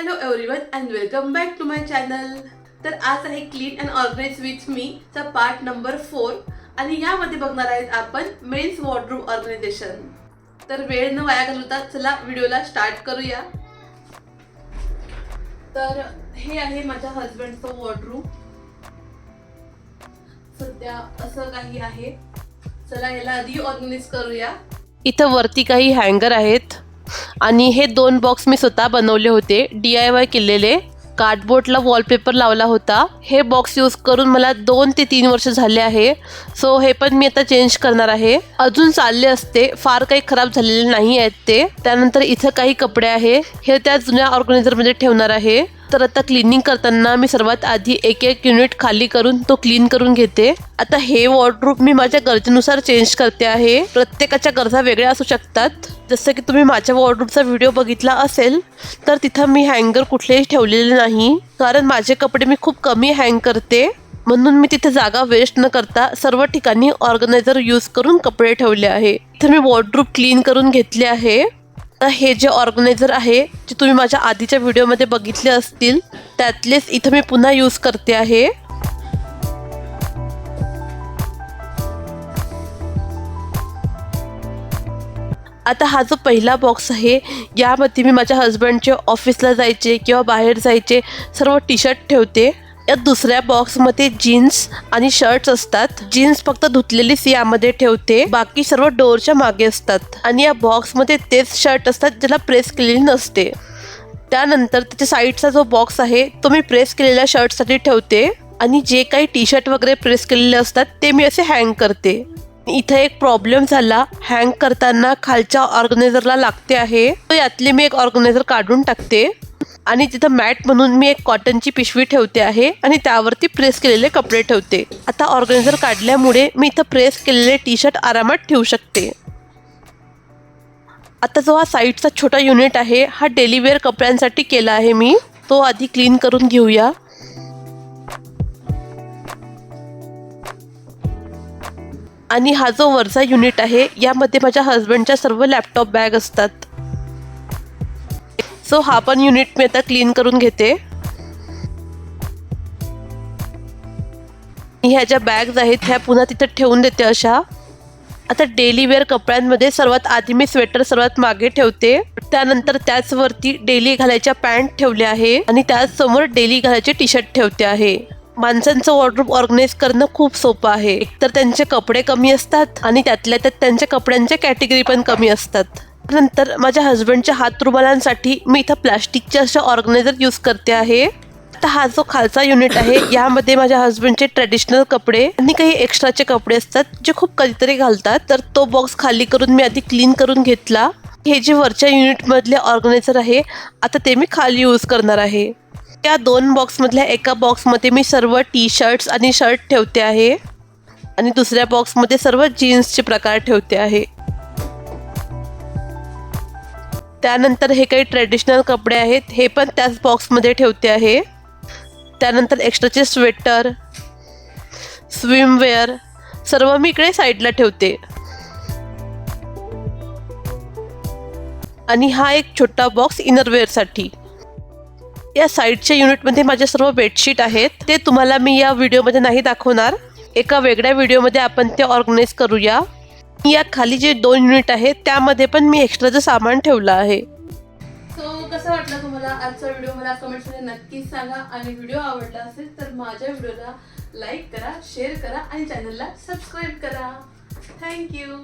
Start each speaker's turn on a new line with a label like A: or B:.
A: Hello everyone and welcome back to my channel. तर आज आहे clean and organise with me चा part number 4 आणि यामध्ये बघणार आहेत आपण मेन्स वॉर्डरोब ऑर्गनायझेशन. तर वेळ न वाया घालवता चला व्हिडिओला स्टार्ट करूया. तर हे आहे माझ्या हजबंडचं वॉर्डरोब. सध्या असं काही आहे. चला याला आधी ऑर्गनाइज करूया.
B: इथं वरती काही हँगर आहेत आणि हे 2 बॉक्स मी स्वतः बनवले होते, DIY केलेले. कार्डबोर्डला वॉलपेपर लावला होता. हे बॉक्स यूज करून मला 2 ते 3 वर्ष झाले आहे. सो हे पण मी आता चेंज करणार आहे. अजून चालले असते, फार काही खराब झालेले नाही आहेत ते. त्यानंतर इथं काही कपडे आहे, हे त्या जुन्या ऑर्गनायझरमध्ये ठेवणार आहे. तर आता क्लिनिंग करताना मी सर्वात आधी एक युनिट खाली करून तो क्लीन करून घेते. आता हे वॉर्डरोब मी माझ्या गरजेनुसार चेंज करते आहे. प्रत्येकाच्या गरजा वेगळ्या असू शकतात. जसं की तुम्ही माझ्या वॉर्डरोबचा व्हिडिओ बघितला असेल तर तिथं मी हँगर कुठलेही ठेवलेले नाही, कारण माझे कपडे मी खूप कमी हँग करते. म्हणून मी तिथे जागा वेस्ट न करता सर्व ठिकाणी ऑर्गनायझर यूज करून कपडे ठेवले आहे. इथं मी वॉर्डरोब क्लीन करून घेतले आहे. आता हे जे ऑर्गनायझर आहे जे तुम्ही माझ्या आधीच्या व्हिडिओमध्ये बघितले असतील त्यातलेच इथं मी पुन्हा यूज करते आहे. आता हा जो पहिला बॉक्स आहे यामध्ये मी माझ्या हजबंडचे ऑफिसला जायचे किंवा बाहेर जायचे सर्व टी-शर्ट ठेवते. या दुसऱ्या बॉक्समध्ये जीन्स आणि शर्ट्स असतात. जीन्स फक्त धुतलेलीच यामध्ये ठेवते, बाकी सर्व डोअरच्या मागे असतात. आणि या बॉक्समध्ये तेच शर्ट असतात ज्याला प्रेस केलेली नसते. त्यानंतर त्याच्या साईडचा जो बॉक्स आहे तो मी प्रेस केलेल्या शर्टसाठी ठेवते आणि जे काही टी-शर्ट वगैरे प्रेस केलेले असतात ते मी असे हँग करते. इथे एक प्रॉब्लेम झाला, हँग करताना खालच्या ऑर्गनायझरला लागते आहे, तर यातले मी एक ऑर्गनायझर काढून टाकते आणि तिथं मॅट म्हणून मी एक कॉटनची पिशवी ठेवते आहे आणि त्यावरती प्रेस केलेले कपडे ठेवते. आता ऑर्गनायझर काढल्यामुळे मी इथं प्रेस केलेले टी-शर्ट आरामात ठेवू शकते. आता जो हा साईडचा छोटा युनिट आहे हा डेली वेअर कपड्यांसाठी केला आहे मी. तो आधी क्लीन करून घेऊया. आणि हा जो वरचा युनिट आहे यामध्ये माझ्या हजबंडच्या सर्व लॅपटॉप बॅग असतात. सो हा पण युनिट मी आता क्लीन करून घेते. ह्या ज्या बॅग्स आहेत ह्या पुन्हा तिथे ठेवून देते अशा. आता डेली वेअर कपड्यांमध्ये सर्वात आधी मी स्वेटर सर्वात मागे ठेवते. त्यानंतर त्याचवरती डेली घालायच्या पॅन्ट ठेवल्या आहे आणि त्याचसमोर डेली घालायचे टी-शर्ट ठेवते आहे. माणसांचं वॉर्डरोब ऑर्गनाइज करणं खूप सोपं आहे. एकतर त्यांचे कपडे कमी असतात आणि त्यातल्या त्यात त्यांच्या कपड्यांच्या कॅटेगरी पण कमी असतात. नंतर माझ्या हजबंडच्या हात रुमालांसाठी मी इथं प्लास्टिकचे असे ऑर्गनायझर यूज करते आहे. आता हा जो खालचा युनिट आहे यामध्ये माझ्या हजबंडचे ट्रेडिशनल कपडे आणि काही एक्स्ट्राचे कपडे असतात जे खूप कधीतरी घालतात. तर तो बॉक्स खाली करून मी आधी क्लीन करून घेतला. हे जे वरच्या युनिटमधले ऑर्गनायझर आहे आता ते मी खाली यूज करणार आहे. या 2 बॉक्समधल्या एका बॉक्समध्ये मी सर्व टी-शर्ट्स आणि शर्ट ठेवते आहे आणि दुसऱ्या बॉक्समध्ये सर्व जीन्सचे प्रकार ठेवते आहे. त्यानंतर हे काही ट्रेडिशनल कपडे आहेत हे पण त्याच बॉक्समध्ये ठेवते आहे. त्यानंतर एक्स्ट्राचे स्वेटर, स्विमवेअर सर्व मी इकडे साईडला ठेवते. आणि हा एक छोटा बॉक्स इनरवेअरसाठी. या साईडच्या युनिटमध्ये माझे सर्व बेडशीट आहेत. ते तुम्हाला मी या व्हिडिओमध्ये नाही दाखवणार, एका वेगळ्या व्हिडिओमध्ये आपण ते ऑर्गनाइज करूया. या खाली जे 2 युनिट आहेत त्यामध्ये पण मी एक्स्ट्राचं सामान ठेवलं आहे.
A: सो कसं वाटलं तुम्हाला आजचा व्हिडिओ मला कमेंट्समध्ये नक्कीच सांगा. आणि व्हिडिओ आवडला असेल तर माझ्या व्हिडिओला लाईक करा, शेअर करा आणि चॅनलला सबस्क्राईब करा. थँक्यू.